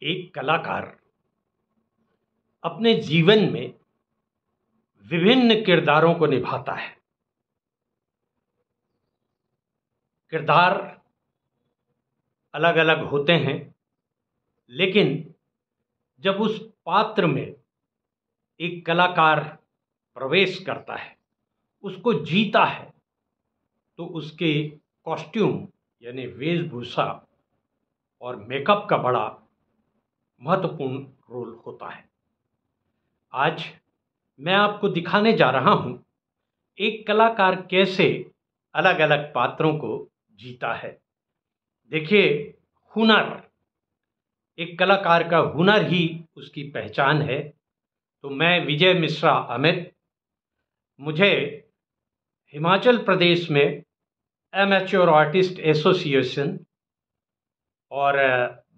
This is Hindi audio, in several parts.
एक कलाकार अपने जीवन में विभिन्न किरदारों को निभाता है। किरदार अलग अलग होते हैं, लेकिन जब उस पात्र में एक कलाकार प्रवेश करता है, उसको जीता है, तो उसके कॉस्ट्यूम यानी वेशभूषा और मेकअप का बड़ा महत्वपूर्ण रोल होता है। आज मैं आपको दिखाने जा रहा हूं एक कलाकार कैसे अलग अलग पात्रों को जीता है। देखिए, हुनर, एक कलाकार का हुनर ही उसकी पहचान है। तो मैं विजय मिश्रा अमित, मुझे हिमाचल प्रदेश में एमेच्योर आर्टिस्ट एसोसिएशन और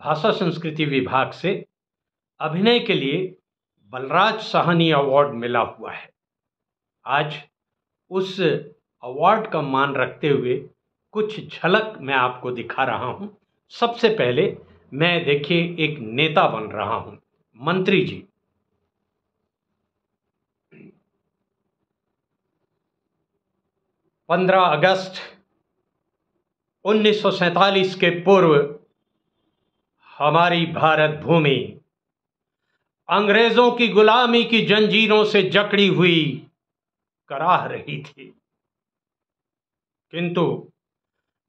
भाषा संस्कृति विभाग से अभिनय के लिए बलराज साहनी अवार्ड मिला हुआ है। आज उस अवार्ड का मान रखते हुए कुछ झलक मैं आपको दिखा रहा हूं। सबसे पहले मैं देखिए एक नेता बन रहा हूं, मंत्री जी। पंद्रह अगस्त 1947 के पूर्व हमारी भारत भूमि अंग्रेजों की गुलामी की जंजीरों से जकड़ी हुई कराह रही थी, किंतु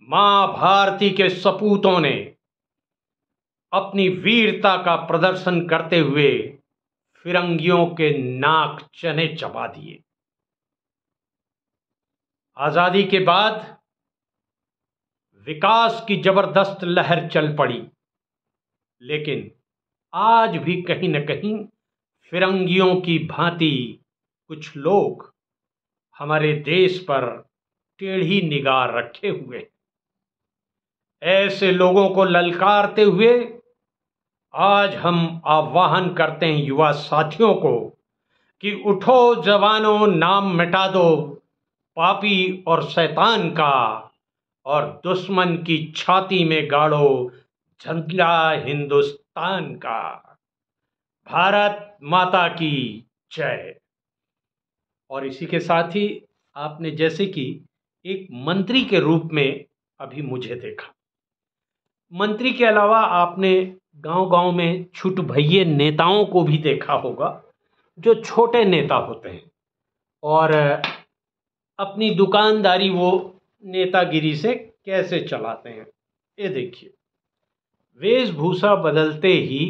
मां भारती के सपूतों ने अपनी वीरता का प्रदर्शन करते हुए फिरंगियों के नाक चने चबा दिए। आजादी के बाद विकास की जबरदस्त लहर चल पड़ी, लेकिन आज भी कहीं न कहीं फिरंगियों की भांति कुछ लोग हमारे देश पर टेढ़ी निगाह रखे हुए। ऐसे लोगों को ललकारते हुए आज हम आह्वान करते हैं युवा साथियों को कि उठो जवानों, नाम मिटा दो पापी और शैतान का, और दुश्मन की छाती में गाड़ो झंडा हिंदुस्तान का। भारत माता की जय। और इसी के साथ ही आपने जैसे कि एक मंत्री के रूप में अभी मुझे देखा। मंत्री के अलावा आपने गांव-गांव में छुट भइये नेताओं को भी देखा होगा, जो छोटे नेता होते हैं और अपनी दुकानदारी वो नेतागिरी से कैसे चलाते हैं। ये देखिए, वेशभूषा बदलते ही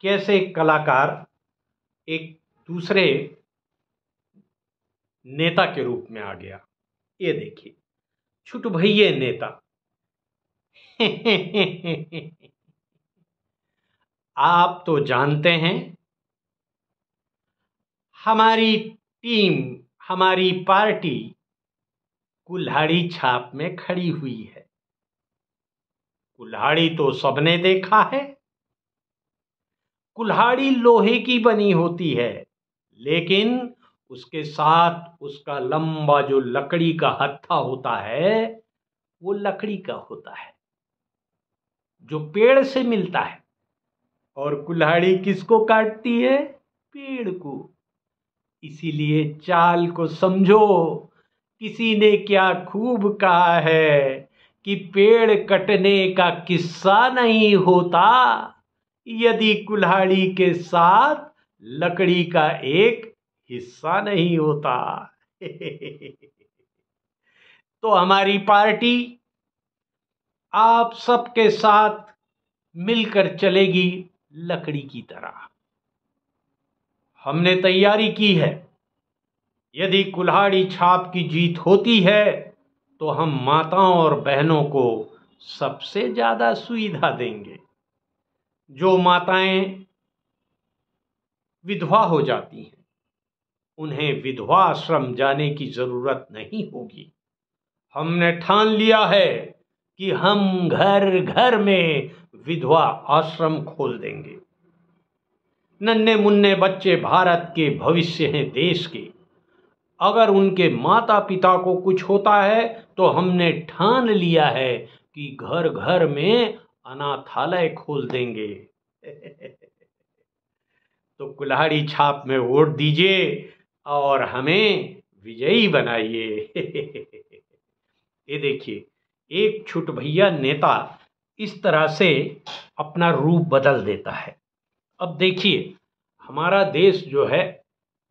कैसे कलाकार एक दूसरे नेता के रूप में आ गया। ये देखिए, छुट भइये नेता। आप तो जानते हैं हमारी टीम, हमारी पार्टी कुल्हाड़ी छाप में खड़ी हुई है। कुल्हाड़ी तो सबने देखा है। कुल्हाड़ी लोहे की बनी होती है, लेकिन उसके साथ उसका लंबा जो लकड़ी का हत्था होता है, वो लकड़ी का होता है जो पेड़ से मिलता है। और कुल्हाड़ी किसको काटती है? पेड़ को। इसीलिए चाल को समझो। किसी ने क्या खूब कहा है कि पेड़ कटने का किस्सा नहीं होता यदि कुल्हाड़ी के साथ लकड़ी का एक हिस्सा नहीं होता। तो हमारी पार्टी आप सबके साथ मिलकर चलेगी लकड़ी की तरह। हमने तैयारी की है। यदि कुल्हाड़ी छाप की जीत होती है तो हम माताओं और बहनों को सबसे ज्यादा सुविधा देंगे। जो माताएं विधवा हो जाती हैं, उन्हें विधवा आश्रम जाने की जरूरत नहीं होगी। हमने ठान लिया है कि हम घर घर में विधवा आश्रम खोल देंगे। नन्हे मुन्ने बच्चे भारत के भविष्य हैं देश के। अगर उनके माता पिता को कुछ होता है तो हमने ठान लिया है कि घर घर में अनाथालय खोल देंगे। तो कुल्हाड़ी छाप में वोट दीजिए और हमें विजयी बनाइए। ये देखिए, एक छुट भैया नेता इस तरह से अपना रूप बदल देता है। अब देखिए, हमारा देश जो है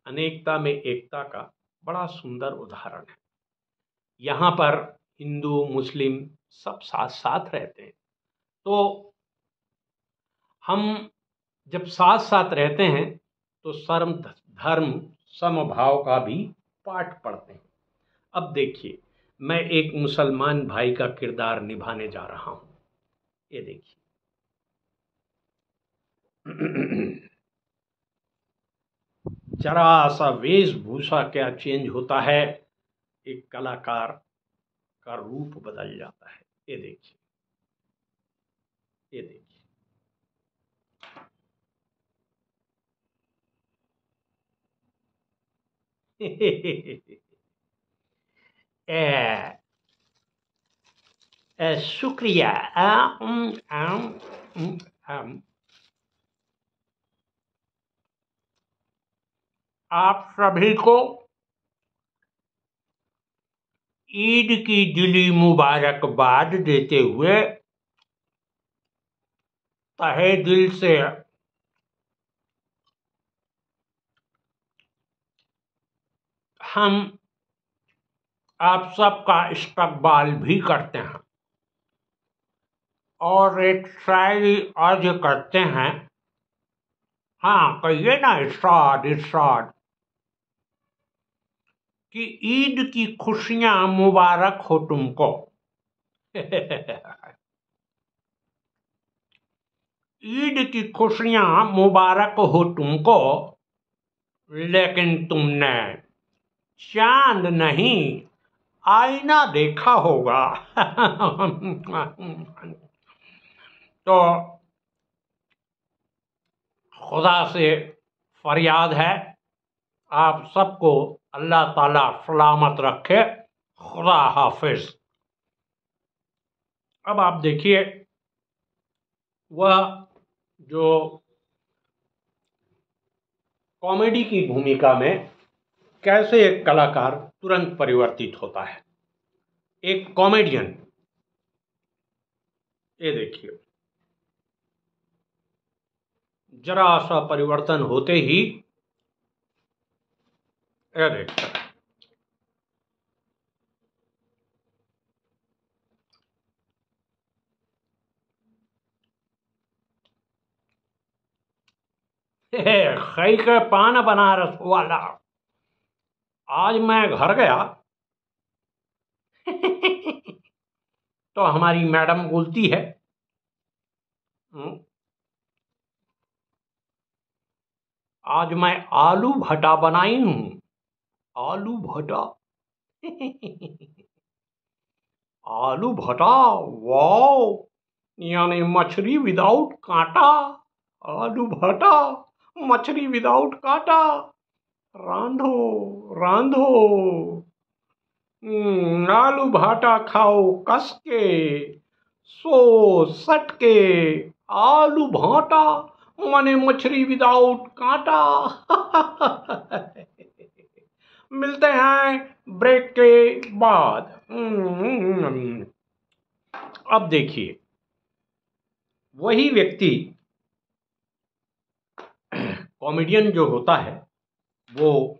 अनेकता में एकता का बड़ा सुंदर उदाहरण है। यहाँ पर हिंदू मुस्लिम सब साथ साथ रहते हैं। तो हम जब साथ साथ रहते हैं तो सर्व धर्म समभाव का भी पाठ पढ़ते हैं। अब देखिए, मैं एक मुसलमान भाई का किरदार निभाने जा रहा हूं। ये देखिए। जरा सा वेशभूषा क्या चेंज होता है, एक कलाकार का रूप बदल जाता है। ये देखिए, ये देखिए। ए, शुक्रिया। आम, आप सभी को ईद की दिली मुबारकबाद देते हुए तहे दिल से हम आप सबका इस्तकबाल भी करते हैं और एक शायरी अर्ज करते हैं। हाँ, कहिए ना, इरशाद इरशाद कि ईद की खुशियां मुबारक हो तुमको। ईद की खुशियां मुबारक हो तुमको, लेकिन तुमने चांद नहीं आईना देखा होगा। तो खुदा से फरियाद है, आप सबको अल्लाह ताला सलामत रखे। खुदा हाफिज। अब आप देखिए, वह जो कॉमेडी की भूमिका में कैसे एक कलाकार तुरंत परिवर्तित होता है, एक कॉमेडियन। ये देखिए, जरा सा परिवर्तन होते ही ये देखिए। खई के पान बनारस वाला। आज मैं घर गया तो हमारी मैडम बोलती है, "हम्म, आज मैं आलू भटा बनाई हूं। आलू भटा। आलू भटा, वाओ, यानी मछली विदाउट कांटा। आलू भटा, मछली विदाउट कांटा। रांधो रांधो। आलू भाटा खाओ कस के, सो सट के। आलू भाटा माने मछली विदाउट कांटा। मिलते हैं ब्रेक के बाद। अब देखिए, वही व्यक्ति कॉमेडियन जो होता है, वो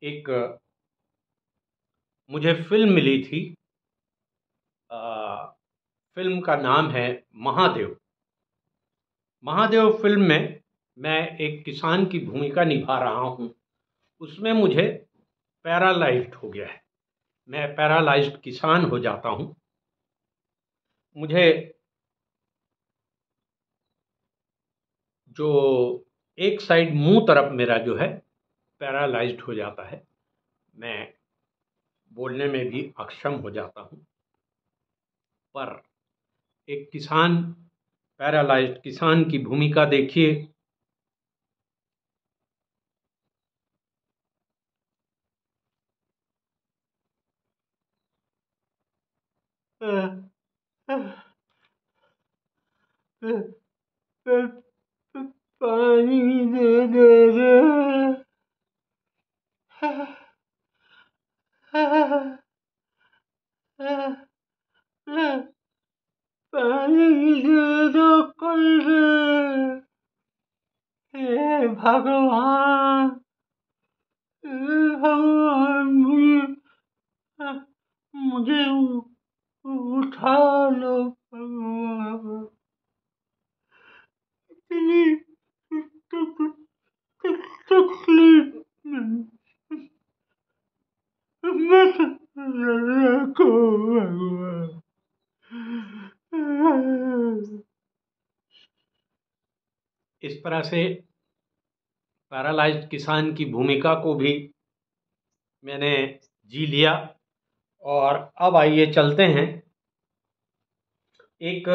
एक मुझे फिल्म मिली थी। फिल्म का नाम है महादेव। महादेव फिल्म में मैं एक किसान की भूमिका निभा रहा हूँ। उसमें मुझे पैरालाइज्ड हो गया है, मैं पैरालाइज्ड किसान हो जाता हूँ। मुझे जो एक साइड मुंह तरफ मेरा जो है पैरालाइज्ड हो जाता है, मैं बोलने में भी अक्षम हो जाता हूँ। पर एक किसान, पैरालाइज्ड किसान की भूमिका देखिए। पानी दे दे रे, पानी दे दो कोई रे, हे भगवान, हे भगवान, मुझे उठा लो भगवान। इतनी तकलीफ मत रखो भगवान। इस तरह से पैरालाइज्ड किसान की भूमिका को भी मैंने जी लिया। और अब आइए चलते हैं एक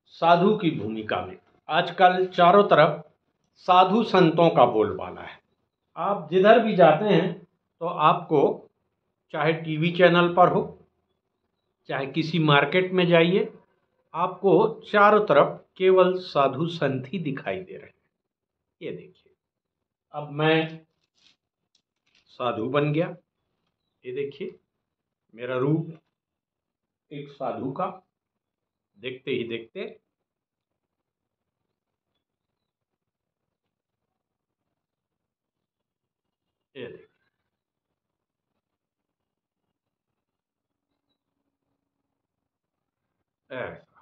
साधु की भूमिका में। आजकल चारों तरफ साधु संतों का बोलबाला है। आप जिधर भी जाते हैं तो आपको, चाहे टीवी चैनल पर हो, चाहे किसी मार्केट में जाइए, आपको चारों तरफ केवल साधु संत ही दिखाई दे रहे हैं। ये देखिए, अब मैं साधु बन गया। ये देखिए मेरा रूप एक साधु का, देखते ही देखते ये देखिए। ऐसा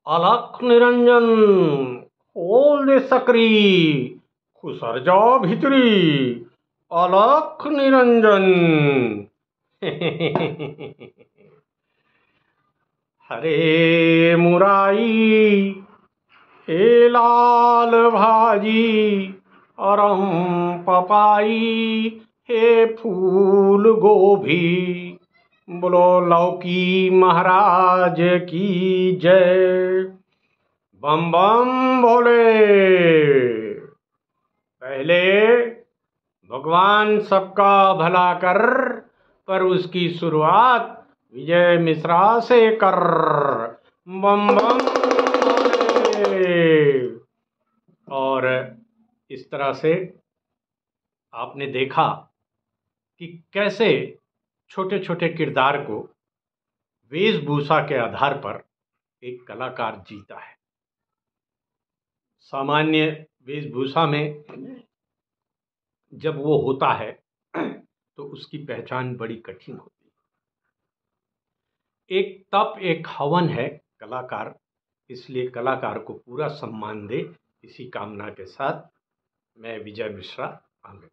अलख निरंजन, खोल दे सकरी, खुसर जा भीतरी, अलख निरंजन। हरे मुराई, हे लाल भाजी, अरम पपाई, हे फूल गोभी, बोलो लौकी महाराज की जय। बम बम भोले। पहले भगवान सबका भला कर, पर उसकी शुरुआत विजय मिश्रा से कर। बम बम भोले। और इस तरह से आपने देखा कि कैसे छोटे छोटे किरदार को वेशभूषा के आधार पर एक कलाकार जीता है। सामान्य वेशभूषा में जब वो होता है तो उसकी पहचान बड़ी कठिन होती है। एक तप, एक हवन है कलाकार, इसलिए कलाकार को पूरा सम्मान दे, इसी कामना के साथ मैं विजय मिश्रा। आमिर।